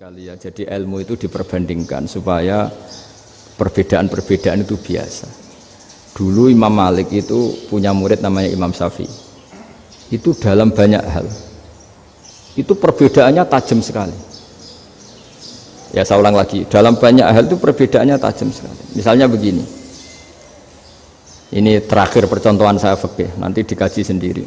sekali ya. Jadi ilmu itu diperbandingkan supaya perbedaan-perbedaan itu biasa. Dulu Imam Malik itu punya murid namanya Imam Syafi'i. Itu dalam banyak hal itu perbedaannya tajam sekali. Ya saya ulang lagi, dalam banyak hal itu perbedaannya tajam sekali. Misalnya begini. Ini terakhir percontohan saya fikih, nanti dikaji sendiri.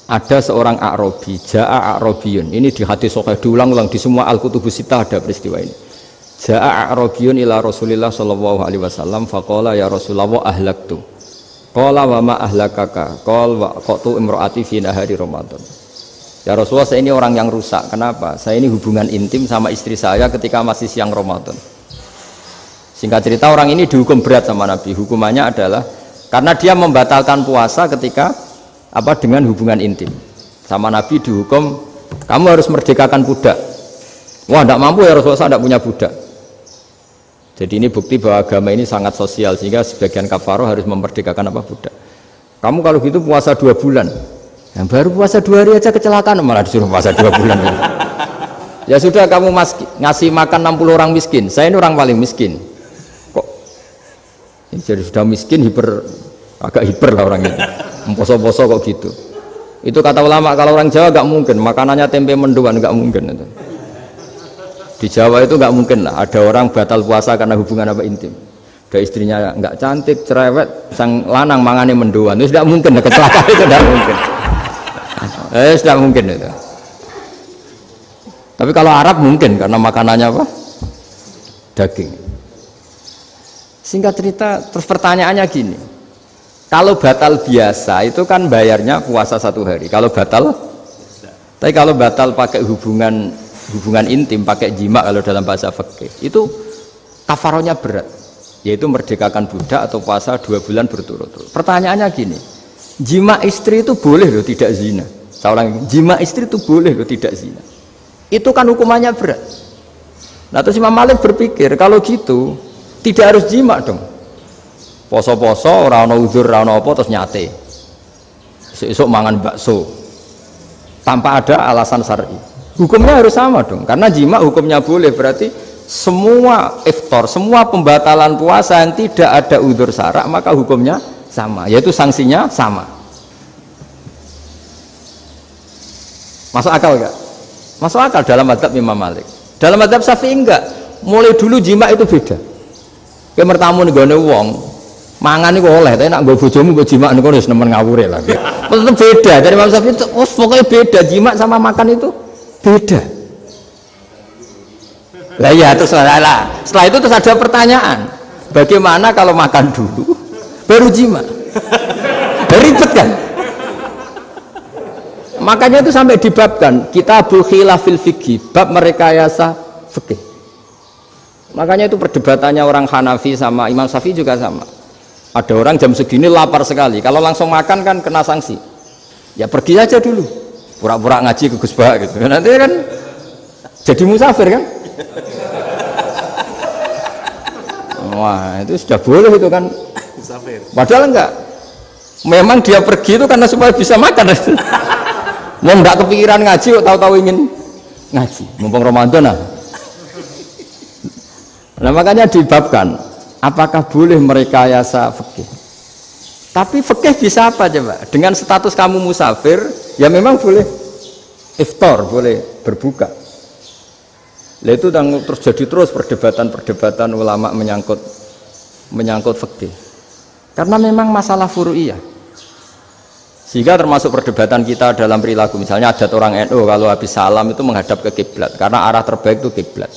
Ada seorang A'rabi, Ja'a A'rabiyun. Ini di hadis sahih diulang-ulang di semua Al-Kutubus Sittah ada peristiwa ini. Ja'a A'rabiyun ila Rasulillah sallallahu alaihi wasallam faqala ya Rasulullah ahlaktu. Qala wa ma ahlakaka? Qala wa qatu imraati fi nahari Ramadan. Ya Rasulullah, saya ini orang yang rusak. Kenapa? Saya ini hubungan intim sama istri saya ketika masih siang Ramadan. Singkat cerita, orang ini dihukum berat sama Nabi. Hukumannya adalah karena dia membatalkan puasa ketika dengan hubungan intim. Sama Nabi dihukum, kamu harus merdekakan budak. Wah, tidak mampu ya Rasulullah, saya tidak punya budak. Jadi ini bukti bahwa agama ini sangat sosial, sehingga sebagian kafaroh harus memerdekakan budak. Kamu kalau gitu puasa 2 bulan. Yang baru puasa 2 hari aja kecelakaan, malah disuruh puasa 2 bulan. Ya sudah, kamu ngasih makan 60 orang miskin. Saya ini orang paling miskin. Kok ini jadi sudah miskin, agak hiper lah orang itu. Poso-poso kok gitu. Itu kata ulama, kalau orang Jawa nggak mungkin makanannya tempe mendoan, nggak mungkin itu. Di Jawa itu nggak mungkin lah ada orang batal puasa karena hubungan intim. Ada istrinya nggak cantik, cerewet, sang lanang mangane mendoan, itu tidak mungkin, kecelakaan itu tidak mungkin. Tidak mungkin itu. Tapi kalau Arab mungkin karena makanannya daging. Singkat cerita, terus pertanyaannya gini. Kalau batal biasa itu kan bayarnya puasa 1 hari. Kalau batal, tapi kalau batal pakai hubungan intim, pakai jima kalau dalam bahasa fikih, itu kafarohnya berat, yaitu merdekakan budak atau puasa 2 bulan berturut-turut. Pertanyaannya gini, jima istri itu boleh loh tidak zina. Seorang jima istri itu boleh loh tidak zina. Itu kan hukumannya berat. Nah terus Imam Malik berpikir kalau gitu tidak harus jima dong. Poso-poso, ora ana uzur, ora ana apa terus nyate. Esuk mangan bakso. Tanpa ada alasan syar'i. Hukumnya harus sama dong. Karena jima hukumnya boleh, berarti semua iftar, semua pembatalan puasa yang tidak ada uzur syara' maka hukumnya sama, yaitu sanksinya sama. Masuk akal enggak? Masuk akal dalam mazhab Imam Malik. Dalam mazhab Syafi'i enggak. Mulai dulu jima itu beda. Kayak mertamu nih gone wong mangan itu oleh, tapi nak gue bojomu gue jima niku wis nemen ngawure lah. Tetap beda dari Imam Syafi'i itu, pokoknya beda, jima sama makan itu beda. Lah ya terus setelah itu terus ada pertanyaan, bagaimana kalau makan dulu baru jima? Ribet kan? Makanya itu sampai dibabkan Kitabul Khilafil Fiqhi, bab merekayasa fikih. Makanya itu perdebatannya orang Hanafi sama Imam Syafi'i juga sama. Ada orang jam segini lapar sekali, kalau langsung makan kan kena sanksi. Ya pergi aja dulu, pura-pura ngaji ke Gus Bah gitu. Nanti kan jadi musafir kan? Wah itu sudah boleh itu kan? Musafir. Padahal enggak. Memang dia pergi itu karena supaya bisa makan. Mau enggak kepikiran ngaji, tahu-tahu ingin ngaji. Mumpung Ramadan lah. Nah makanya dibabkan. Apakah boleh merekayasa fikih? Tapi fikih bisa apa coba? Dengan status kamu musafir, ya memang boleh iftar, boleh berbuka. Lah itu terus jadi terus perdebatan ulama menyangkut fikih. Karena memang masalah furu'iyah. Sehingga termasuk perdebatan kita dalam perilaku. Misalnya adat orang NU kalau habis salam itu menghadap ke kiblat, karena arah terbaik itu kiblat.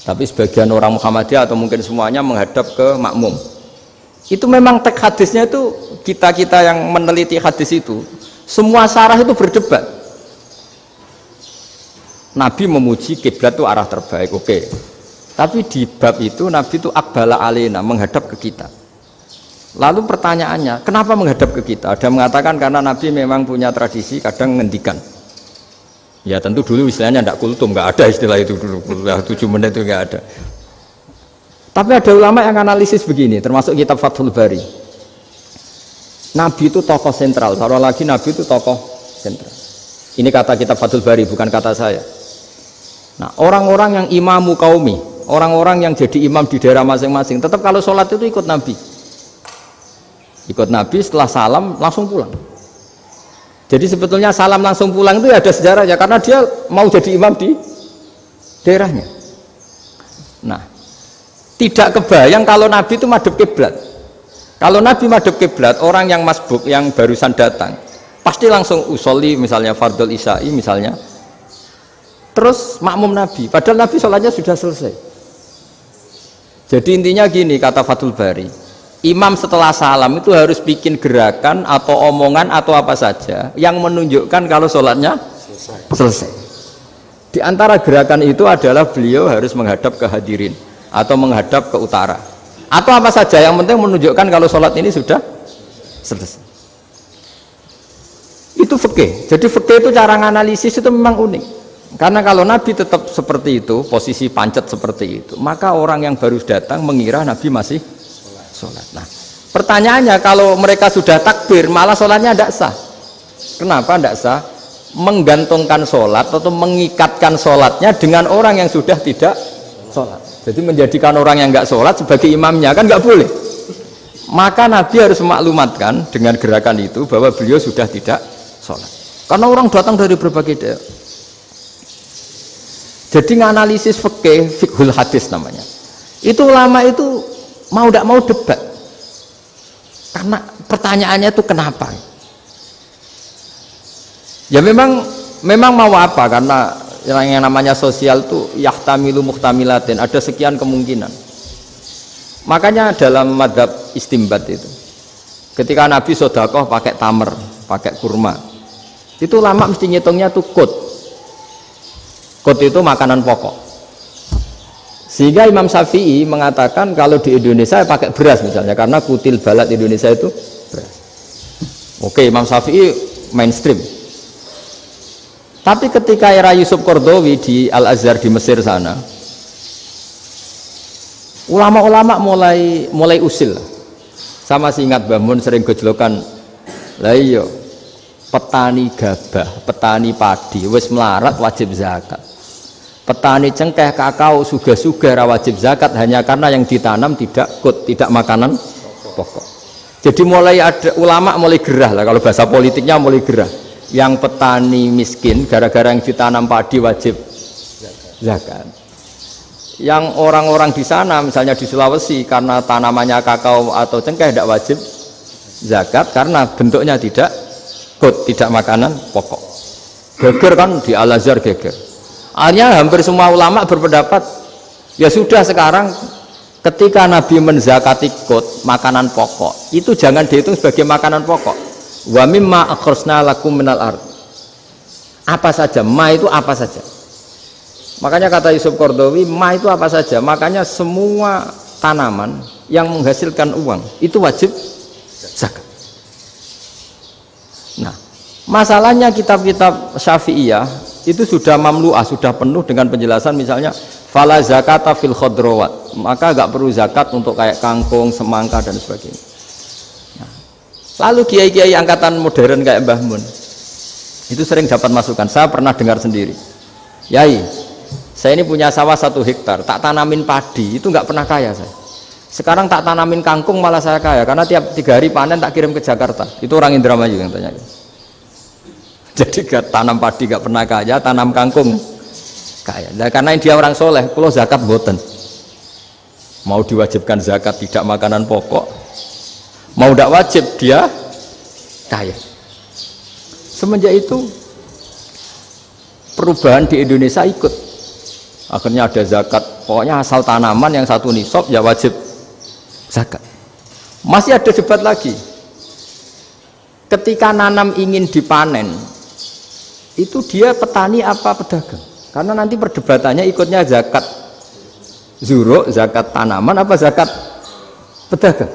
Tapi sebagian orang Muhammadiyah atau mungkin semuanya menghadap ke makmum. Itu memang teks hadisnya itu kita yang meneliti hadis itu semua syarah itu berdebat. Nabi memuji kiblat itu arah terbaik, oke. Tapi di bab itu Nabi itu aqbala alaina, menghadap ke kita. Lalu pertanyaannya, kenapa menghadap ke kita? Ada mengatakan karena Nabi memang punya tradisi kadang ngendikan. Ya tentu dulu istilahnya tidak kultum, nggak ada istilah itu dulu, 7 menit itu nggak ada. Tapi ada ulama yang analisis begini, termasuk kitab Fathul Bari. Nabi itu tokoh sentral, taruh lagi Nabi itu tokoh sentral. Ini kata kitab Fathul Bari, bukan kata saya. Nah, orang-orang yang imamu kaumi, orang-orang yang jadi imam di daerah masing-masing, tetap kalau sholat itu ikut Nabi. Ikut Nabi, setelah salam langsung pulang. Jadi sebetulnya salam langsung pulang itu ada sejarahnya, karena dia mau jadi imam di daerahnya. Nah, tidak kebayang kalau Nabi itu madhep kiblat. Kalau Nabi madhep kiblat, orang yang masbuk, yang barusan datang, pasti langsung usolli, misalnya fardhu isya'i misalnya, terus makmum Nabi, padahal Nabi sholatnya sudah selesai. Jadi intinya gini, kata Fathul Bari, imam setelah salam itu harus bikin gerakan atau omongan atau apa saja yang menunjukkan kalau sholatnya selesai. Di antara gerakan itu adalah beliau harus menghadap ke hadirin atau menghadap ke utara atau apa saja yang penting menunjukkan kalau sholat ini sudah selesai. Itu fikih. Jadi fikih itu cara menganalisis itu memang unik. Karena kalau Nabi tetap seperti itu, posisi pancet seperti itu, maka orang yang baru datang mengira Nabi masih sholat. Nah, pertanyaannya kalau mereka sudah takbir, malah sholatnya tidak sah. Kenapa tidak sah? Menggantungkan sholat atau mengikatkan sholatnya dengan orang yang sudah tidak sholat. Jadi menjadikan orang yang nggak sholat sebagai imamnya, kan nggak boleh. Maka Nabi harus memaklumatkan dengan gerakan itu bahwa beliau sudah tidak sholat. Karena orang datang dari berbagai daerah. Jadi nganalisis fikih, fiqhul hadis namanya. Itu ulama itu mau tidak mau debat. Karena pertanyaannya itu kenapa? Ya memang mau apa? Karena yang namanya sosial itu yahtamilu muhtamilatin, ada sekian kemungkinan. Makanya dalam madhab istimbat itu, ketika Nabi sodakoh pakai tamer, pakai kurma, itu lama mesti ngitungnya tuh kut itu makanan pokok. Sehingga Imam Syafi'i mengatakan kalau di Indonesia pakai beras misalnya, karena kutil balad Indonesia itu beras. Oke, Imam Syafi'i mainstream. Tapi ketika era Yusuf Qaradawi di Al-Azhar di Mesir sana, ulama-ulama mulai usil. Sama sih ingat Mbah Mun sering gojlokan, lah iya petani gabah, petani padi wis melarat wajib zakat. Petani cengkeh, kakao, suga-suga wajib zakat hanya karena yang ditanam tidak tidak makanan pokok. Jadi mulai ada ulama mulai gerah lah, kalau bahasa politiknya mulai gerah. Yang petani miskin gara-gara yang ditanam padi wajib zakat. Yang orang-orang di sana misalnya di Sulawesi karena tanamannya kakao atau cengkeh tidak wajib zakat karena bentuknya tidak tidak makanan pokok. Geger kan di Al-Azhar geger. Akhirnya hampir semua ulama berpendapat ya sudah sekarang ketika Nabi menzakati makanan pokok itu jangan dihitung sebagai makanan pokok. Wa mimma akhrajna lakum minal ard. Apa saja, ma itu apa saja. Makanya kata Yusuf Qaradawi, ma itu apa saja. Makanya semua tanaman yang menghasilkan uang itu wajib zakat. Nah, masalahnya kitab-kitab Syafi'iyah itu sudah mamlu'ah, sudah penuh dengan penjelasan misalnya fala zakata fil khadrawat, maka enggak perlu zakat untuk kayak kangkung, semangka dan sebagainya. Nah, lalu kiai-kiai angkatan modern kayak Mbah Mun itu sering dapat masukan. Saya pernah dengar sendiri, Yai, saya ini punya sawah 1 hektar, tak tanamin padi, itu enggak pernah kaya saya. Sekarang tak tanamin kangkung malah saya kaya, karena tiap 3 hari panen tak kirim ke Jakarta. Itu orang Indramayu yang tanya. Jadi gak tanam padi gak pernah kaya, tanam kangkung kaya. Nah, karena dia orang soleh, kalau zakat boten. Mau diwajibkan zakat tidak makanan pokok, mau tidak wajib dia kaya. Semenjak itu perubahan di Indonesia ikut. Akhirnya ada zakat, pokoknya asal tanaman yang 1 nisab ya wajib zakat. Masih ada debat lagi. Ketika nanam ingin dipanen, itu dia petani apa pedagang? Karena nanti perdebatannya ikutnya zakat zuruk, zakat tanaman apa zakat pedagang.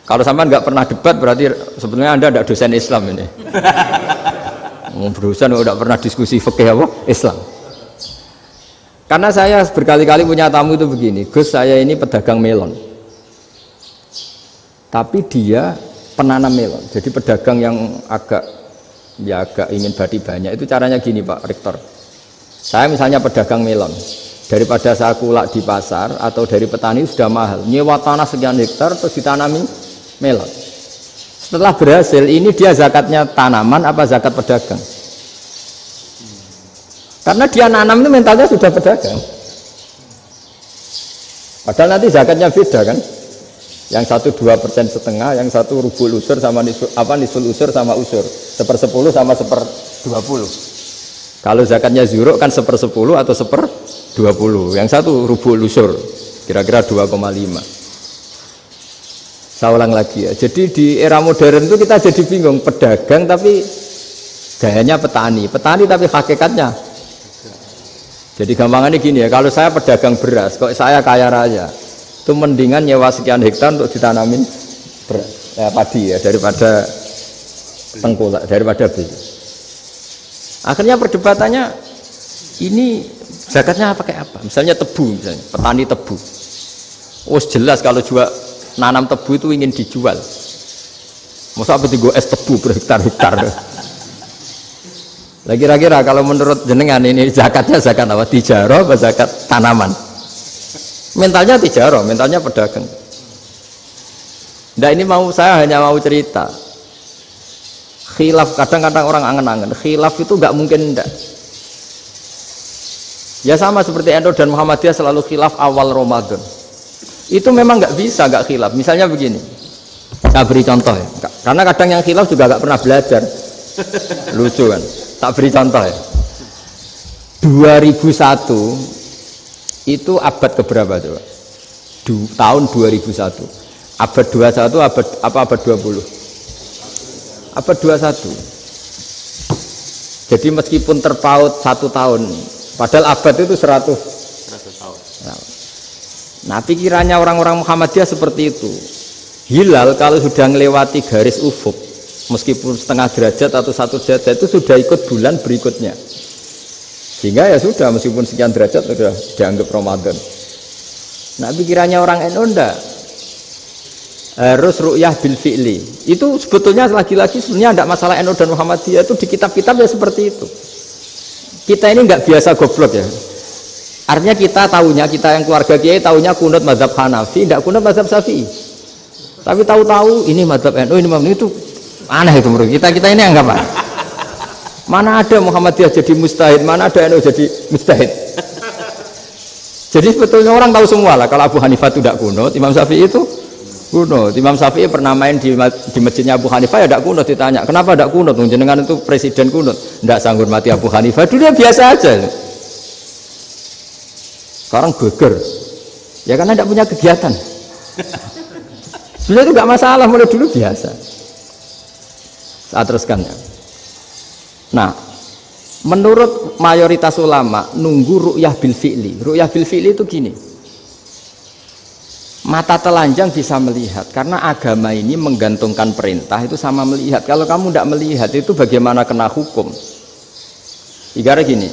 Kalau sampean nggak pernah debat berarti sebenarnya Anda tidak dosen Islam ini. Berusaha tidak pernah diskusi fikih apa Islam. Karena saya berkali-kali punya tamu itu begini, Gus saya ini pedagang melon, tapi dia penanam melon, jadi pedagang yang agak ingin badi banyak. Itu caranya gini Pak Rektor, Saya misalnya pedagang melon, daripada saya kulak di pasar atau dari petani sudah mahal, nyewa tanah sekian hektar terus ditanami melon. Setelah berhasil, ini dia zakatnya tanaman apa zakat pedagang? Karena dia nanam itu mentalnya sudah pedagang. Padahal nanti zakatnya beda kan? Yang satu 2,5%, yang satu rubul usur sama nisul usur sama usur, 1/10 sama 1/20. Kalau zakatnya zuruk kan 1/10 atau 1/20. Yang satu rubul usur, kira-kira 2,5. Saya ulang lagi ya. Jadi di era modern itu kita jadi bingung, pedagang tapi gayanya petani, petani tapi hakikatnya. Jadi gampangannya gini ya, kalau saya pedagang beras, kok saya kaya raya, itu mendingan nyewa sekian hektar untuk ditanamin beras, padi ya, daripada tengkulak, daripada beli. Akhirnya perdebatannya ini zakatnya pakai apa? Misalnya tebu, misalnya petani tebu. Oh jelas kalau jual nanam tebu itu ingin dijual. Masa apa tiga es tebu berhektar-hektar? Lah kira-kira kalau menurut jenengan ini zakatnya zakat apa? Tijarah apa zakat tanaman? Mentalnya tijarah, mentalnya pedagang. Nah ini saya hanya mau cerita. Khilaf kadang-kadang orang angen-angen. Khilaf itu nggak mungkin enggak. Ya sama seperti NU dan Muhammadiyah selalu khilaf awal Ramadan. Itu memang nggak bisa nggak khilaf. Misalnya begini, saya beri contoh ya. Karena kadang yang khilaf juga nggak pernah belajar. Lucu kan? Tak beri contoh ya. 2001 itu abad keberapa coba? Tahun 2001. Abad 21 abad 20? Abad 21. Jadi meskipun terpaut 1 tahun, padahal abad itu 100 tahun. Nah pikirannya orang-orang Muhammadiyah seperti itu. Hilal kalau sudah melewati garis ufuk, meskipun setengah derajat atau 1 derajat itu sudah ikut bulan berikutnya. Sehingga ya sudah, meskipun sekian derajat sudah dianggap Ramadan. Nah pikirannya orang NU enggak. Harus ru'yah bil fi'li. Itu sebetulnya lagi-lagi sebenarnya tidak masalah NU dan Muhammadiyah, itu di kitab-kitab ya seperti itu. Kita ini nggak biasa goblok ya. Artinya kita yang keluarga kiai tahunya kunut mazhab Hanafi, tidak kunut mazhab Syafi'i. Tapi tahu-tahu ini mazhab NU, ini mazhab itu aneh itu menurut kita ini anggap apa? Mana ada Muhammadiyah jadi mustahid, mana ada NU jadi mustahid. Jadi sebetulnya orang tahu semua lah kalau Abu Hanifah itu tidak kunut, Imam Syafi'i itu kunut. Imam Syafi'i pernah main di masjidnya Abu Hanifah ya tidak kunut, ditanya kenapa tidak kunut? Jenengan itu presiden kunut, tidak sanggup mati Abu Hanifah, dulu ya biasa aja. Sekarang geger ya karena tidak punya kegiatan. Sebenarnya itu nggak masalah, mulai dulu biasa. Saat teruskan ya. Nah menurut mayoritas ulama nunggu ru'yah bil fi'li. Ru'yah bil fi'li itu gini, mata telanjang bisa melihat, karena agama ini menggantungkan perintah itu sama melihat. Kalau kamu tidak melihat itu bagaimana kena hukum? Ibarat gini,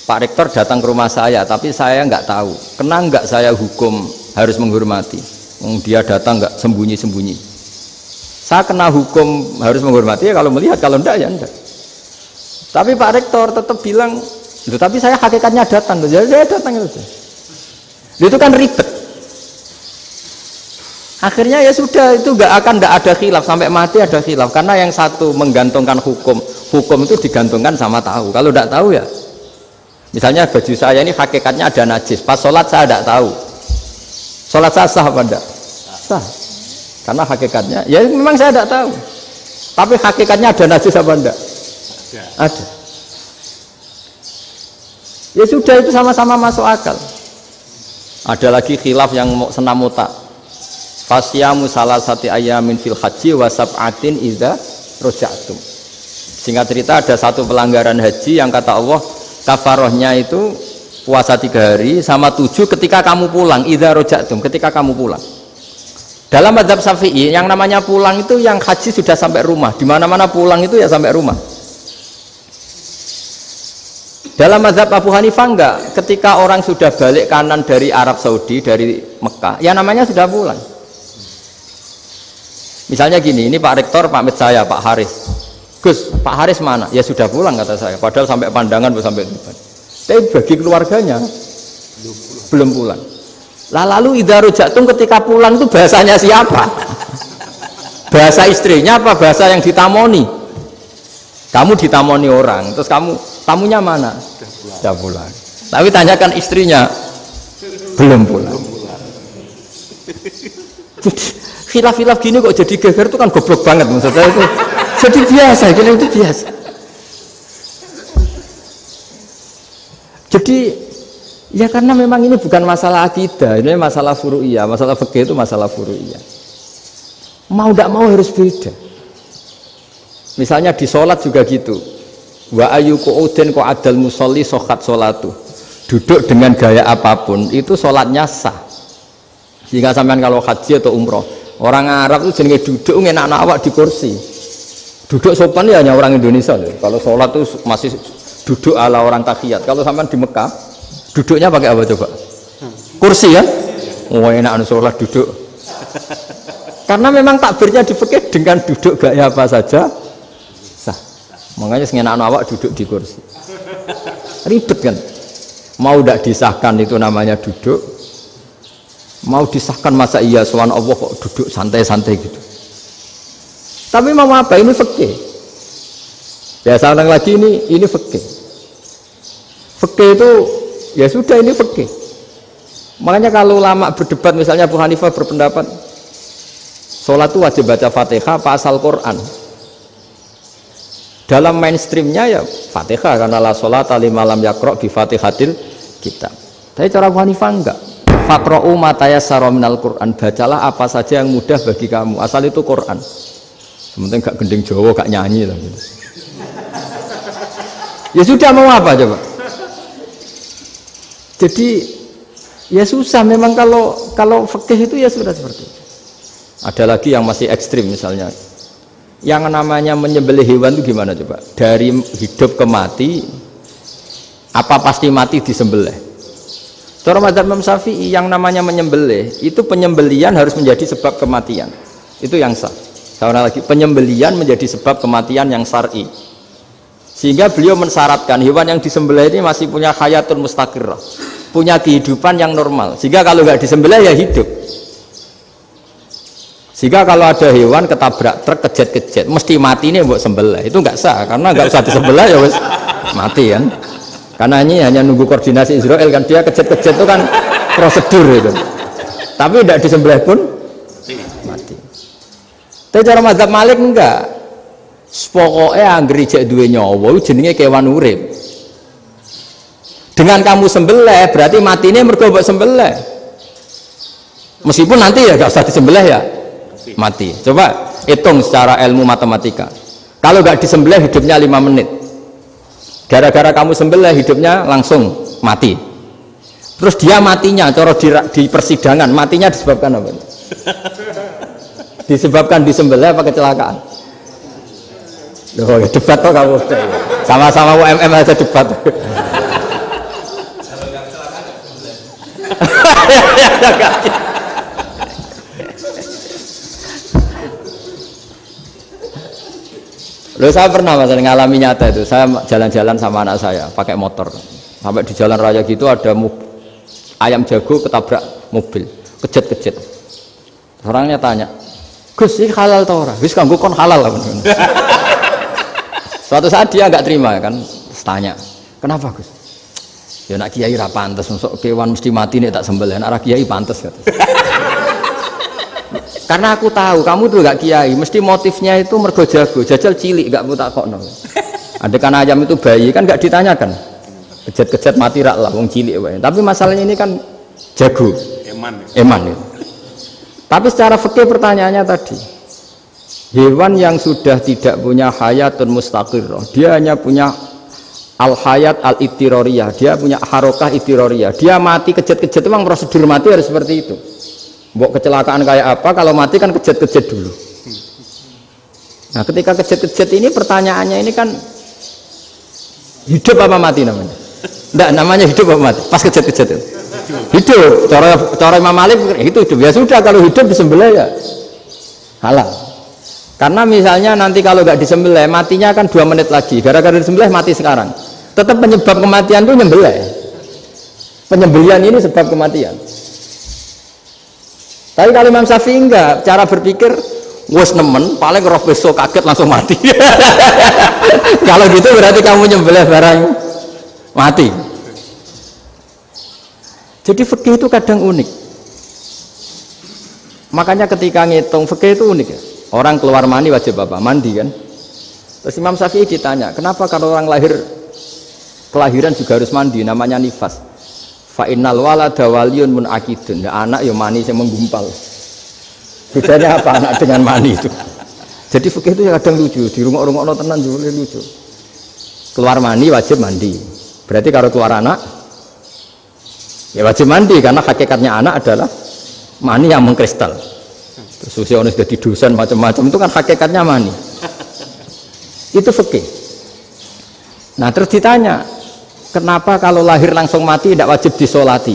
Pak Rektor datang ke rumah saya tapi saya nggak tahu, kena nggak saya hukum harus menghormati? Dia datang nggak sembunyi-sembunyi, saya kena hukum harus menghormati ya kalau melihat, kalau enggak ya enggak. Tapi Pak Rektor tetap bilang, tapi saya hakikatnya datang, jadi saya datang itu. Itu kan ribet. Akhirnya ya sudah, itu nggak ada khilaf sampai mati, ada khilaf karena yang satu menggantungkan hukum itu digantungkan sama tahu. Kalau tidak tahu ya, misalnya baju saya ini hakikatnya ada najis, pas sholat saya tidak tahu, sholat saya sah apa enggak? Sah, karena hakikatnya ya memang saya tidak tahu, tapi hakikatnya ada najis apa enggak? Ada. Ya sudah, itu sama-sama masuk akal. Ada lagi khilaf yang senam otak. Fasyamu salasati ayamin fil haji wa sab'atin idza raja'tum. Singkat cerita ada satu pelanggaran haji yang kata Allah kafarohnya itu puasa 3 hari sama 7 ketika kamu pulang, idza raja'tum, ketika kamu pulang. Dalam mazhab Syafi'i yang namanya pulang itu yang haji sudah sampai rumah. Di mana-mana pulang itu ya sampai rumah. Dalam mazhab Abu Hanifah enggak, ketika orang sudah balik kanan dari Arab Saudi, dari Mekah, ya namanya sudah pulang. Misalnya gini, ini Pak Rektor pamit saya, Pak Haris. Gus, Pak Haris mana? Ya sudah pulang kata saya, padahal sampai pandangan sampai depan. Tapi bagi keluarganya belum pulang. Lah lalu idza ruja'tum ketika pulang itu bahasanya siapa? Bahasa istrinya apa bahasa yang ditamoni? Kamu ditamoni orang, terus tamunya mana? Sudah pulang. Tapi tanyakan istrinya, belum pulang. Khilaf-khilaf gini kok jadi geger itu kan goblok banget maksudnya itu. Jadi biasa, gini itu biasa. Jadi ya karena memang ini bukan masalah akidah, ini masalah furu'iyah, masalah fikih itu masalah furu'iyah. Mau tidak mau harus beda. Misalnya di sholat juga gitu. Wa ayyuku udin ko adal musolli sokat sholatu. Duduk dengan gaya apapun itu sholatnya sah. Sehingga sampean kalau haji atau umroh, orang Arab itu jenenge duduk ngenak awak di kursi. Duduk sopan ya hanya orang Indonesia loh. Kalau sholat itu masih duduk ala orang tahiyat. Kalau sampean di Mekah, duduknya pakai apa coba? Kursi ya? Oh enak sholat duduk. Karena memang takbirnya di fikih dengan duduk gaya apa saja sah. Makanya sengenak awak duduk di kursi. Ribet kan? Mau tidak disahkan itu namanya duduk. Mau disahkan masa iya sowan Allah kok duduk santai-santai gitu. Tapi mau apa? Ini fikih. Ya sekarang lagi ini fikih. Fikih itu ya sudah ini fikih. Makanya kalau ulama berdebat misalnya Abu Hanifah berpendapat sholat itu wajib baca Fatihah apa asal Quran. Dalam mainstreamnya ya Fatihah karena la sholata liman lam yaqra bi Fatihatil kitab. Tapi cara Abu Hanifah enggak. Faqra'u ma tayassara minal Quran. Bacalah apa saja yang mudah bagi kamu. Asal itu Quran. Sementing gak gending Jawa, gak nyanyi lah gitu. Ya sudah mau apa coba? Jadi ya susah memang kalau fikih itu ya sudah seperti itu. Ada lagi yang masih ekstrim misalnya. Yang namanya menyembelih hewan itu gimana coba? Dari hidup ke mati, apa pasti mati disembelih? Cara mazhab Imam Syafi'i yang namanya menyembelih itu penyembelian harus menjadi sebab kematian. Itu yang sah. Karena lagi penyembelian menjadi sebab kematian yang syar'i. Sehingga beliau mensyaratkan hewan yang disembelih ini masih punya hayatun mustaqirrah, punya kehidupan yang normal. Sehingga kalau nggak disembelih ya hidup. Sehingga kalau ada hewan ketabrak truk kejet-kejet mesti mati ini buat sembelih. Itu nggak sah karena nggak usah disembelih ya wes mati kan. Karena ini hanya nunggu koordinasi Israel kan, dia kejet-kejet itu kan prosedur itu. Tapi tidak disembelih pun mati. Tapi cara mazhab Malik enggak. Pokoknya anggere jek duwe nyawa jenenge kewan urip. Dengan kamu sembelih berarti matine mergo mbok sembelih. Meskipun nanti ya enggak usah disembelih ya mati. Coba hitung secara ilmu matematika. Kalau enggak disembelih hidupnya 5 menit. Gara-gara kamu sembelih hidupnya langsung mati. Terus dia matinya cara di persidangan matinya disebabkan apa? Disebabkan disembelih apa kecelakaan? Loh, ya debat toh kamu. Sama-sama UMM aja debat. Loh, saya pernah ngalami nyata itu. Saya jalan-jalan sama anak saya pakai motor. Sampai di jalan raya gitu ada ayam jago ketabrak mobil, kejet-kejet. Orangnya tanya, "Gus, ini halal tau ora?" "Wis kanggo kon halal lah." Suatu saat dia nggak terima kan, tanya, "Kenapa Gus?" "Ya nak kiai ra pantes, mosok kewan mesti mati nek tak sembelih, nak kiai pantes." Kata. Karena aku tahu kamu tuh gak kiai, mesti motifnya itu mergo jago, jajal cilik gak tak kokno. Ada kan ayam itu bayi kan gak ditanyakan, kejet-kejet mati rak lah, wong cilik wae. Tapi masalahnya ini kan jago, eman itu. Tapi secara fikih pertanyaannya tadi, hewan yang sudah tidak punya hayatun mustaqirrah, dia hanya punya al hayat al ittiroriyah, dia punya harokah ittiroriyah, dia mati kejet-kejet memang prosedur mati harus seperti itu. Mbok kecelakaan kayak apa, kalau mati kan kejet-kejet dulu. Nah ketika kejet-kejet ini pertanyaannya ini kan hidup apa mati namanya? Enggak, namanya hidup apa mati? Pas kejet-kejet itu hidup. Cara Imam Malik itu hidup. Ya sudah, kalau hidup disembelih ya halal. Karena misalnya nanti kalau nggak disembelih matinya kan 2 menit lagi, gara-gara disembelih mati sekarang. Tetap penyebab kematian itu nyembelih. Penyembelian ini sebab kematian. Tapi kalau Imam Syafi'i enggak, cara berpikir wes nemen, paling roh besok kaget langsung mati. Kalau gitu berarti kamu nyembelih barang mati. Jadi fikih itu kadang unik. Makanya ketika ngitung fikih itu unik ya. Orang keluar mani wajib apa? Mandi kan. Terus Imam Syafi'i ditanya, kenapa kalau orang lahir kelahiran juga harus mandi? Namanya nifas. Fa innal walada waliyun munakidun. Ya, anak ya mani yang menggumpal. Bedanya apa anak dengan mani itu? Jadi fikih itu kadang lucu. Di rumah-rumah tenan juga lucu. Keluar mani wajib mandi. Berarti kalau keluar anak ya wajib mandi karena hakikatnya anak adalah mani yang mengkristal. Terus usia orang sudah di dosen macam-macam itu kan hakikatnya mani. Itu fikih. Nah terus ditanya, kenapa kalau lahir langsung mati tidak wajib disolati?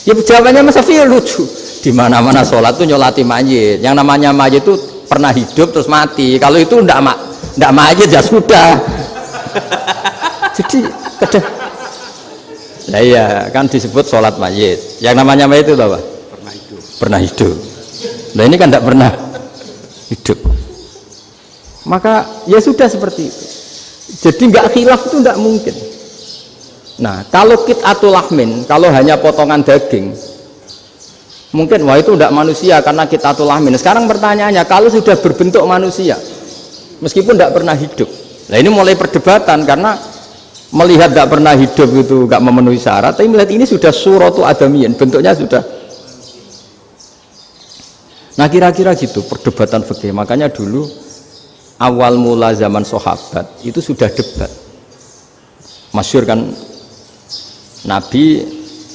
Ya jawabannya Mas Syafi'i lucu. Di mana-mana sholat tuh nyolati mayit. Yang namanya mayit itu pernah hidup terus mati. Kalau itu ndak mayit ya sudah. Jadi kadang, nah iya kan disebut sholat mayit. Yang namanya mayit itu apa? Pernah hidup. Pernah hidup. Nah ini kan ndak pernah hidup. Maka ya sudah seperti itu. Jadi nggak khilaf itu nggak mungkin. Nah kalau qit'atul lahmin, kalau hanya potongan daging, mungkin wah itu tidak manusia karena qit'atul lahmin. Sekarang pertanyaannya, kalau sudah berbentuk manusia, meskipun tidak pernah hidup, nah ini mulai perdebatan karena melihat tidak pernah hidup itu nggak memenuhi syarat, tapi melihat ini sudah suratu adamiyin, bentuknya sudah. Nah kira-kira gitu perdebatan fikih. Makanya dulu awal mula zaman sahabat itu sudah debat. Masyhur kan Nabi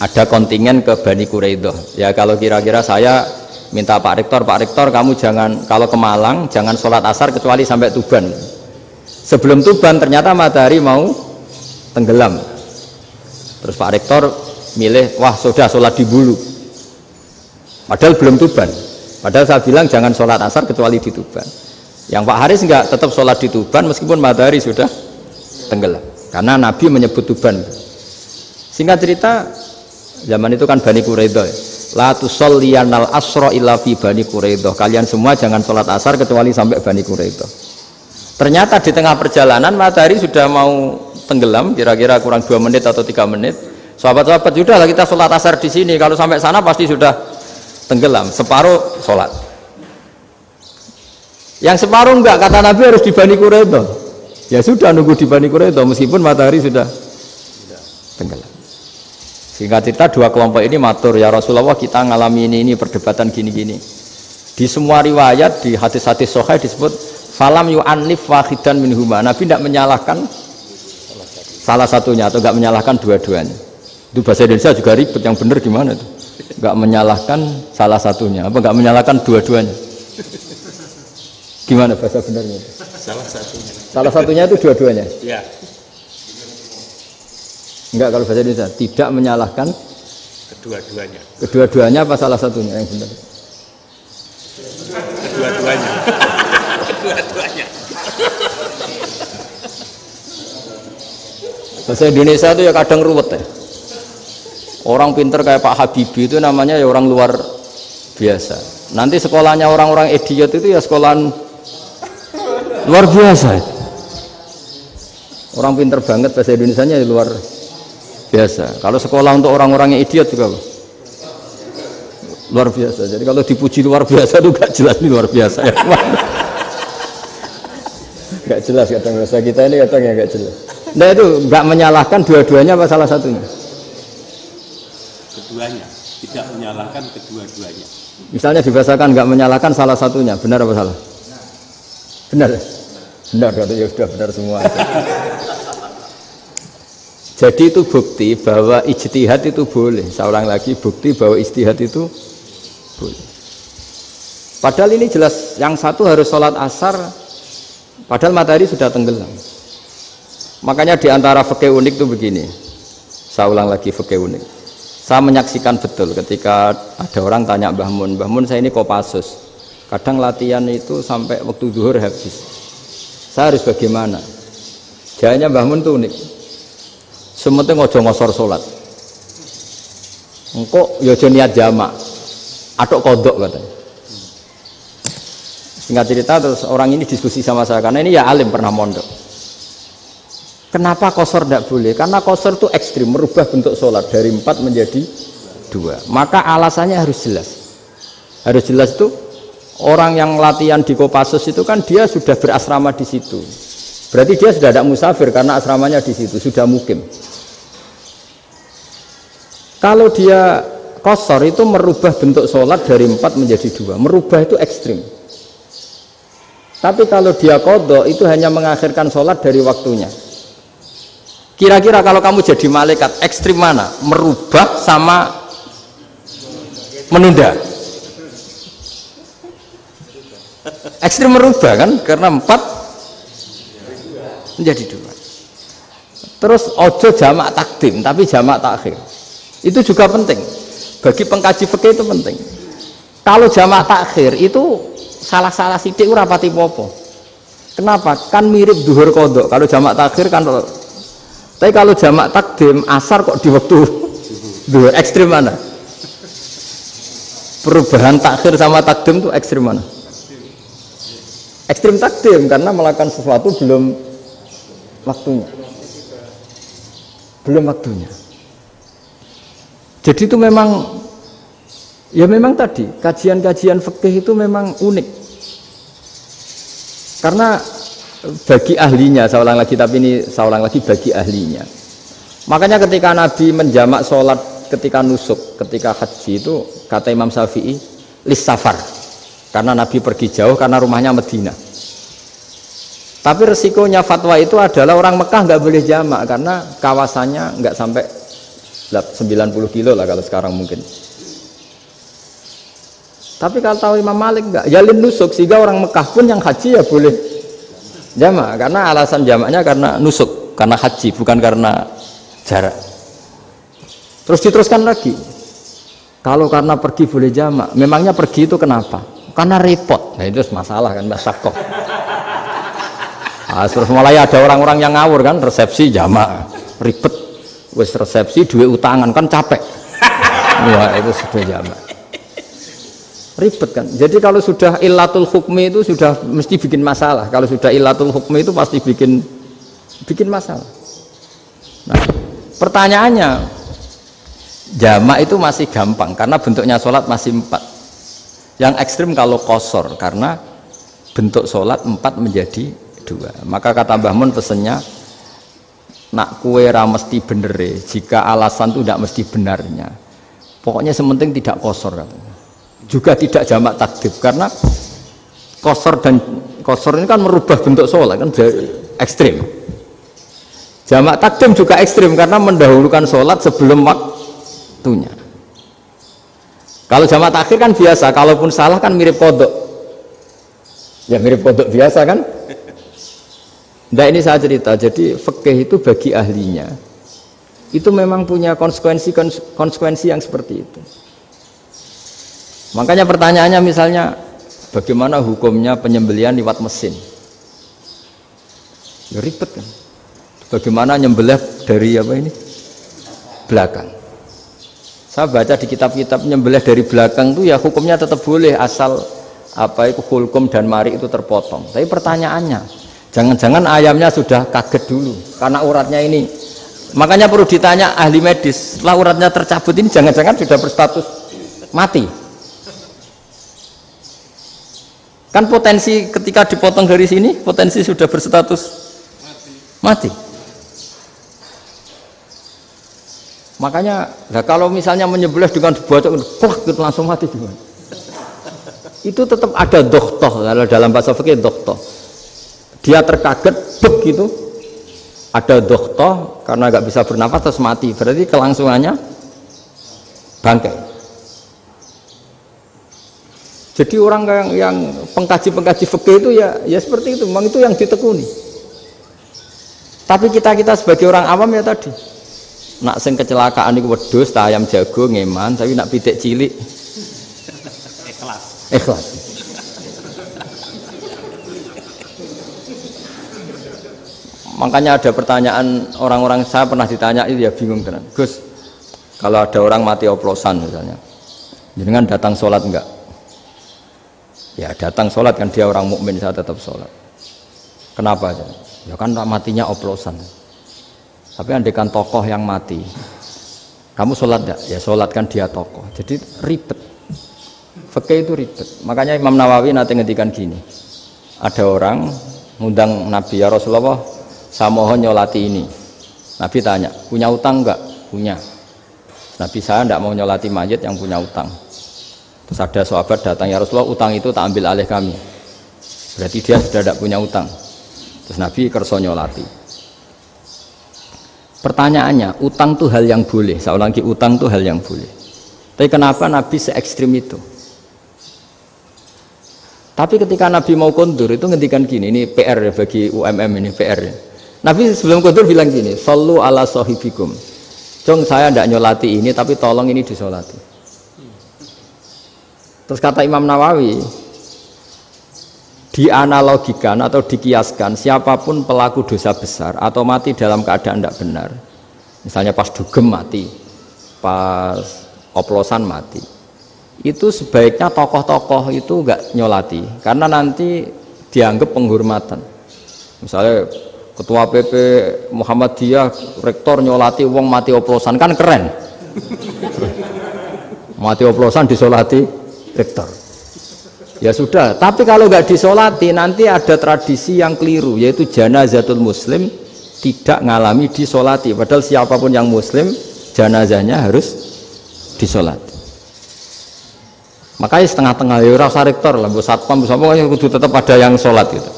ada kontingen ke Bani Quraidah. Ya kalau kira-kira saya minta Pak Rektor kamu jangan kalau ke Malang jangan sholat asar kecuali sampai Tuban. Sebelum Tuban ternyata matahari mau tenggelam. Terus Pak Rektor milih, wah sudah sholat di Bulu. Padahal belum Tuban. Padahal saya bilang jangan sholat asar kecuali di Tuban. Yang Pak Haris enggak, tetap sholat di Tuban meskipun matahari sudah tenggelam. Karena Nabi menyebut Tuban. Singkat cerita, zaman itu kan Bani Quraidah. La tusolliyanal asra illa fi Bani Quraidah. Kalian semua jangan sholat asar kecuali sampai Bani Quraidah. Ternyata di tengah perjalanan matahari sudah mau tenggelam, kira-kira kurang 2 menit atau 3 menit. Sahabat-sahabat, sudahlah kita sholat asar di sini. Kalau sampai sana pasti sudah tenggelam. Separuh sholat. Yang separuh enggak, kata Nabi harus di Bani Quraidah. Ya sudah nunggu di Bani Quraidah meskipun matahari sudah tenggelam. Singkat cerita dua kelompok ini matur, ya Rasulullah kita ngalami ini perdebatan gini-gini. Di semua riwayat di hadis-hadis sahih disebut falam yu'annif wahidan minhuma. Nabi tidak menyalahkan salah satunya atau enggak menyalahkan dua-duanya. Itu bahasa Indonesia juga ribet, yang benar gimana itu? Enggak menyalahkan salah satunya apa enggak menyalahkan dua-duanya? Gimana bahasa benarnya? Salah satunya. Salah satunya itu dua-duanya. Ya. Enggak, kalau bahasa Indonesia tidak menyalahkan Kedua-duanya. Kedua-duanya apa salah satunya yang benar? Kedua-duanya. Kedua-duanya. Bahasa Indonesia itu ya kadang ruwet ya. Orang pinter kayak Pak Habibie itu namanya ya orang luar biasa. Nanti sekolahnya orang-orang idiot itu ya sekolahan luar biasa. Orang pinter banget bahasa Indonesianya ya luar biasa. Kalau sekolah untuk orang-orang yang idiot juga luar biasa. Jadi kalau dipuji luar biasa itu gak jelas ini luar biasa ya. Gak jelas kadang bahasa kita ini kadang ya gak jelas. Nah itu gak menyalahkan dua-duanya apa salah satunya? Keduanya. Tidak menyalahkan kedua-duanya. Misalnya dibahasakan gak menyalahkan salah satunya, benar apa salah? Benar. Benar, ya sudah benar semua. Jadi itu bukti bahwa ijtihad itu boleh. Saya ulang lagi, bukti bahwa ijtihad itu boleh. Padahal ini jelas yang satu harus sholat asar, padahal matahari sudah tenggelam. Makanya diantara fikih unik itu begini. Saya ulang lagi fikih unik. Saya menyaksikan betul ketika ada orang tanya Mbah Mun saya ini Kopassus. Kadang latihan itu sampai waktu zuhur habis. Saya harus bagaimana? Jawabnya Mbah Mun itu unik. Sementing aja ngosor salat. Engko ya aja niat jamak. Atok kodok katanya. Singkat cerita terus orang ini diskusi sama saya karena ini ya alim pernah mondok. Kenapa qasar tidak boleh? Karena qasar itu ekstrim, merubah bentuk sholat dari 4 menjadi 2. Maka alasannya harus jelas. Harus jelas itu orang yang latihan di Kopassus itu kan dia sudah berasrama di situ. Berarti dia sudah tidak musafir karena asramanya di situ, sudah mukim. Kalau dia qasar itu merubah bentuk sholat dari 4 menjadi 2. Merubah itu ekstrim. Tapi kalau dia qadha itu hanya mengakhirkan sholat dari waktunya. Kira-kira kalau kamu jadi malaikat ekstrim mana? Merubah sama menunda? Ekstrim merubah kan? Karena 4 menjadi 2. Terus ojo jamak takdim tapi jamak takhir. Itu juga penting. Bagi pengkaji fikih itu penting. Kalau jamak takhir itu salah-salah sidik ora pati popo. Kenapa? Kan mirip duhur kodok. Kalau jamak takhir kan, tapi kalau jamak takdim asar kok di waktu duhur, ekstrim mana? Perubahan takhir sama takdim itu ekstrim mana? Ekstrim takdim karena melakukan sesuatu belum waktunya. Belum waktunya. Jadi itu memang ya memang tadi kajian-kajian fikih itu memang unik karena bagi ahlinya, saya ulang lagi tapi ini saya ulang lagi bagi ahlinya. Makanya ketika Nabi menjamak sholat ketika nusuk, ketika haji itu kata Imam Syafi'i lis safar karena Nabi pergi jauh karena rumahnya Madinah. Tapi resikonya fatwa itu adalah orang Mekah nggak boleh jamak karena kawasannya nggak sampai 90 kilo lah kalau sekarang mungkin. Tapi kalau tahu Imam Malik enggak, ya nusuk sehingga orang Mekah pun yang haji ya boleh jamak karena alasan jamaknya karena nusuk, karena haji bukan karena jarak. Terus diteruskan lagi. Kalau karena pergi boleh jamak, memangnya pergi itu kenapa? Karena repot. Nah itu masalah kan masyakoh. Nah, terus mulai ada orang-orang yang ngawur kan resepsi jamak, ribet. Wes resepsi duit utangan kan capek. Wah itu sudah jamak. Ribet kan. Jadi kalau sudah illatul hukmi itu sudah mesti bikin masalah. Kalau sudah illatul hukmi itu pasti bikin masalah. Nah, pertanyaannya jamak itu masih gampang karena bentuknya sholat masih 4. Yang ekstrim kalau qasar karena bentuk sholat 4 menjadi 2. Maka kata Mbah Mun pesennya nak kue ra mesti bener jika alasan itu tidak mesti benarnya. Pokoknya sementing tidak qasar katanya. Juga tidak jamak takdim karena qasar ini kan merubah bentuk sholat kan ekstrim. Jamak takdim juga ekstrim karena mendahulukan sholat sebelum waktunya. Kalau jamak takhir kan biasa, kalaupun salah kan mirip kodok. Ya mirip kodok biasa kan. Nah ini saya cerita, jadi fikih itu bagi ahlinya itu memang punya konsekuensi yang seperti itu. Makanya pertanyaannya misalnya bagaimana hukumnya penyembelihan lewat mesin? Ya ribet kan. Bagaimana nyembelih dari apa ini? Belakang. Saya baca di kitab-kitab nyembelih dari belakang itu ya hukumnya tetap boleh asal apa itu hulkum dan mari itu terpotong. Tapi pertanyaannya, jangan-jangan ayamnya sudah kaget dulu karena uratnya ini. Makanya perlu ditanya ahli medis, setelah uratnya tercabut ini jangan-jangan sudah berstatus mati. Kan potensi ketika dipotong dari sini potensi sudah berstatus mati. Makanya nah kalau misalnya menyembelih dengan dibocok plak gitu langsung mati gimana? Itu tetap ada dokhtoh, kalau dalam bahasa fikih dokhtoh. Dia terkaget begitu ada dokhtoh karena nggak bisa bernafas terus mati. Berarti kelangsungannya bangkai. Jadi orang yang pengkaji fikih itu ya seperti itu, memang itu yang ditekuni. Tapi kita sebagai orang awam ya tadi, nak sing kecelakaan itu wedhus, ayam jago ngeman, tapi nak pitik cilik ikhlas. Makanya ada pertanyaan orang-orang, saya pernah ditanya itu ya bingung tenan. Gus, kalau ada orang mati oplosan misalnya, jenengan datang sholat enggak? Ya datang sholat kan, dia orang mukmin, saya tetap sholat. Kenapa? Ya kan matinya oplosan. Tapi andekan tokoh yang mati, kamu sholat enggak? Ya sholat kan dia tokoh. Jadi ribet. Fikih itu ribet. Makanya Imam Nawawi nanti ngendikan gini. Ada orang ngundang Nabi, ya Rasulullah, saya mohon nyolati ini. Nabi tanya, punya utang enggak? Punya. Nabi, saya enggak mau nyolati mayit yang punya utang. Terus ada sahabat datang, ya Rasulullah, utang itu tak ambil alih kami. Berarti dia sudah tidak punya utang. Terus Nabi kerso nyolati. Pertanyaannya, utang itu hal yang boleh. Saya ulangi, utang itu hal yang boleh. Tapi kenapa Nabi se-ekstrim itu? Tapi ketika Nabi mau kondur itu ngendikan gini, ini PR bagi UMM, ini PR. Nabi sebelum kondur bilang gini, sallu ala sahibikum. Jong, saya tidak nyolati ini, tapi tolong ini disolati. Terus kata Imam Nawawi, dianalogikan atau dikiaskan, siapapun pelaku dosa besar atau mati dalam keadaan tidak benar, misalnya pas dugem mati, pas oplosan mati, itu sebaiknya tokoh-tokoh itu enggak nyolati, karena nanti dianggap penghormatan. Misalnya ketua PP Muhammadiyah, rektor nyolati wong mati oplosan, kan keren. Mati oplosan disolati rektor. Ya sudah, tapi kalau nggak disolati nanti ada tradisi yang keliru, yaitu janazatul muslim tidak ngalami disolati, padahal siapapun yang muslim janazahnya harus disolati. Makanya setengah-tengah ya rasa rektor lah, bu satpam, pokoknya kudu tetap ada yang sholat gitu.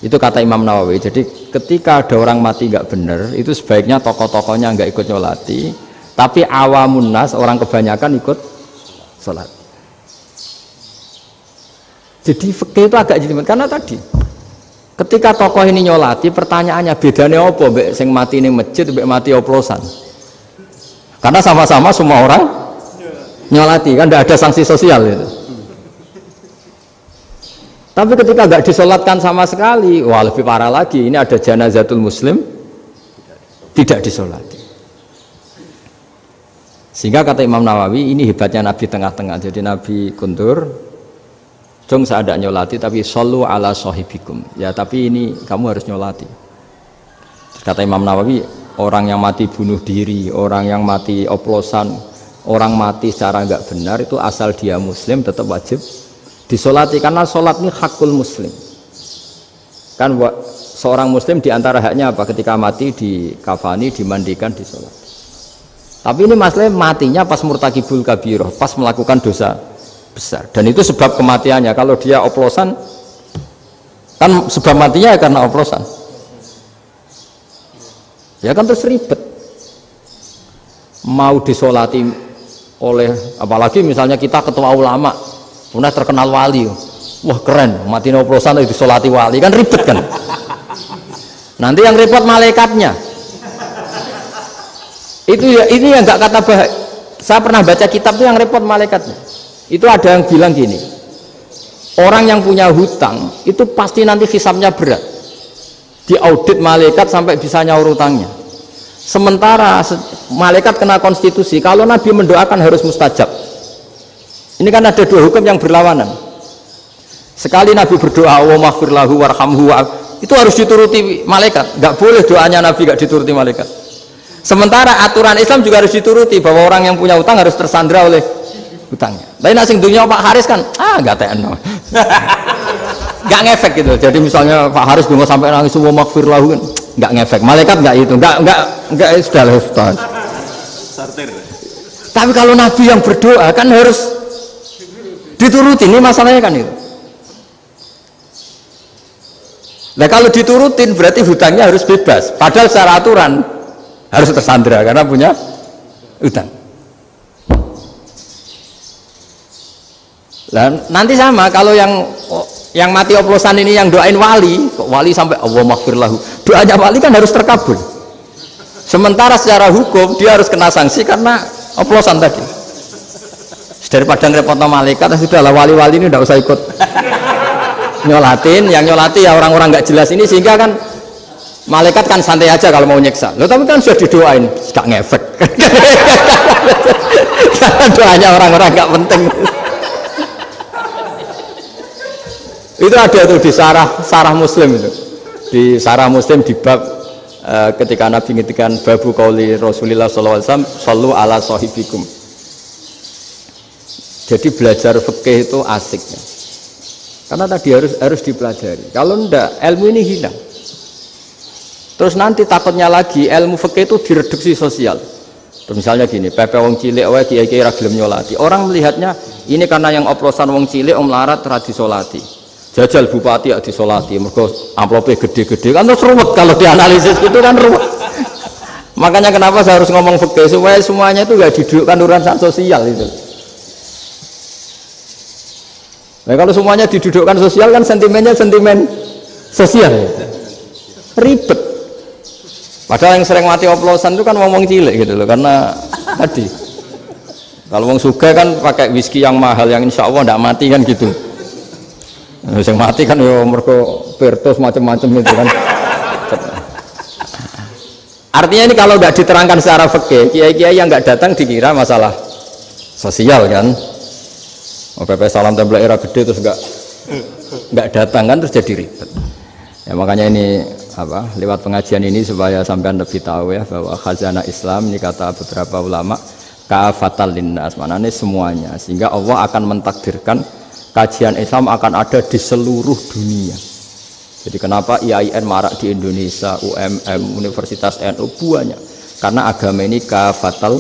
Itu kata Imam Nawawi. Jadi ketika ada orang mati nggak benar, itu sebaiknya tokoh-tokohnya nggak ikut nyolati, tapi awamun nas, orang kebanyakan ikut sholat. Jadi fikih itu agak jelimet karena tadi ketika tokoh ini nyolati, pertanyaannya bedanya apa mbek sing mati ning masjid mbek mati oplosan? Karena sama-sama semua orang nyolati, kan tidak ada sanksi sosial itu. Tapi ketika nggak disolatkan sama sekali, wah lebih parah lagi. Ini ada janazatul muslim tidak disolati. Sehingga kata Imam Nawawi, ini hebatnya Nabi tengah-tengah. Jadi Nabi kundur, jong saya tidak nyolati, tapi sallu ala sahibikum. Ya tapi ini kamu harus nyolati. Kata Imam Nawawi, orang yang mati bunuh diri, orang yang mati oplosan, orang mati secara nggak benar itu asal dia muslim tetap wajib disolati, karena sholat ini hakul muslim. Kan seorang muslim diantara haknya apa? Ketika mati dikafani, dimandikan, disolat. Tapi ini masalah matinya pas murtakibul kabiroh, pas melakukan dosa besar, dan itu sebab kematiannya. Kalau dia oplosan, kan sebab matinya karena oplosan. Ya kan terus ribet. Mau disolati oleh, apalagi misalnya kita ketua ulama, punya terkenal wali, wah keren, mati oplosan itu disolati wali, kan ribet kan. Nanti yang repot malaikatnya. Itu ya, ini yang nggak kata bahaya. Saya pernah baca kitab itu yang repot malaikatnya. Itu ada yang bilang gini, orang yang punya hutang itu pasti nanti hisabnya berat, diaudit malaikat sampai bisa nyaur hutangnya. Sementara malaikat kena konstitusi, kalau Nabi mendoakan harus mustajab. Ini kan ada dua hukum yang berlawanan. Sekali Nabi berdoa, wa maghfir lahu warhamhu, itu harus dituruti malaikat. Nggak boleh doanya Nabi nggak dituruti malaikat. Sementara aturan Islam juga harus dituruti, bahwa orang yang punya utang harus tersandra oleh utangnya. Tapi nasi dunia Pak Haris kan, nggak TNO, nggak ngefek gitu. Jadi misalnya Pak Haris dulu sampai nangis wa maghfir lahu, kan nggak ngefek. Malaikat nggak itu, nggak sudah lah. Tapi kalau Nabi yang berdoa kan harus diturutin, ini masalahnya kan itu. Nah kalau diturutin berarti hutangnya harus bebas, padahal secara aturan harus tersandra karena punya hutang. Nah, nanti sama kalau yang mati oplosan ini yang doain wali, kok wali sampai Allah maghfir lahu, doanya wali kan harus terkabul. Sementara secara hukum dia harus kena sanksi karena oplosan tadi. Daripada ngerepot malaikat, sudahlah wali-wali ini tidak usah ikut nyolatin. Yang nyolati ya orang-orang nggak jelas ini, sehingga kan Malaikat kan santai aja kalau mau nyiksa. Loh, tapi kan sudah didoain, gak ngefek. Karena doanya orang-orang gak penting. Itu ada tuh di sarah Muslim itu. Di sarah Muslim di bab ketika Nabi ngintikan babu qauli Rasulullah sallallahu alaihi wasallam sallu ala sahibikum. Jadi belajar fikih itu asik ya. Karena tadi harus dipelajari. Kalau enggak, ilmu ini hilang. Terus nanti takutnya lagi ilmu fikih itu direduksi sosial. Terus misalnya gini, pepe wong cilik wae kiai-kiai ra gelem nyolati. Orang melihatnya ini karena yang oplosan wong cilik om larat ra disolati. Jajal bupati ya disolati, mergo amplope gede-gede kan terus ruwet kalau dianalisis gitu kan ruwet. Makanya kenapa saya harus ngomong fikih supaya semuanya itu enggak didudukkan urusan sosial itu. Nah kalau semuanya didudukkan sosial kan sentimennya sentimen sosial. Ribet. Padahal yang sering mati oplosan itu kan ngomong cilik gitu loh, karena tadi kalau wong sugih kan pakai whisky yang mahal yang insya Allah tidak mati kan gitu. Yang mati kan ya mergo Virtus macam-macam itu kan. Artinya ini kalau nggak diterangkan secara fikih, kiai-kiai yang nggak datang dikira masalah sosial kan. PP salam tempel era gede terus nggak datang kan terus jadi ribet. Ya makanya ini apa lewat pengajian ini supaya sampean lebih tahu ya bahwa khazanah Islam ini kata beberapa ulama kafatal linnas, maknanya semuanya, sehingga Allah akan mentakdirkan kajian Islam akan ada di seluruh dunia. Jadi kenapa IAIN marak di Indonesia, UMM, Universitas NU banyak, karena agama ini kafatal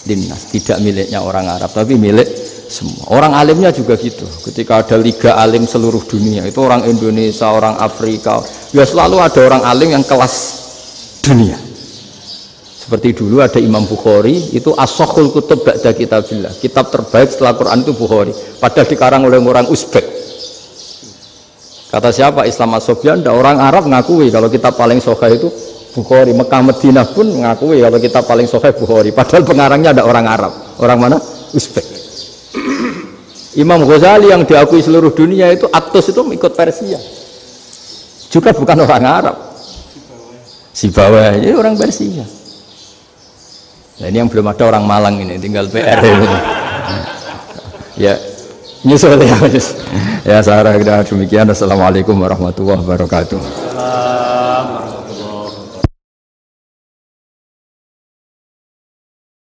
linnas, tidak miliknya orang Arab tapi milik semua. Orang alimnya juga gitu. Ketika ada liga alim seluruh dunia, itu orang Indonesia, orang Afrika, ya selalu ada orang alim yang kelas dunia. Seperti dulu ada Imam Bukhari, itu as-sakhul kutub ba'da kitabillah. Kitab terbaik setelah Quran itu Bukhari. Padahal dikarang oleh orang Uzbek. Kata siapa? Islam As-Sobyan, orang Arab ngakui kalau kitab paling sahih itu Bukhari. Mekah Madinah pun ngakui kalau kitab paling sahih Bukhari. Padahal pengarangnya ada orang Arab. Orang mana? Uzbek. Imam Ghazali yang diakui seluruh dunia itu Atos itu ikut Persia, juga bukan orang Arab, Sibawai ini orang Persia. Nah ini yang belum ada orang Malang ini, tinggal PR ini. Ya nyusul ya. Ya Sarah, demikian. Assalamualaikum warahmatullahi wabarakatuh.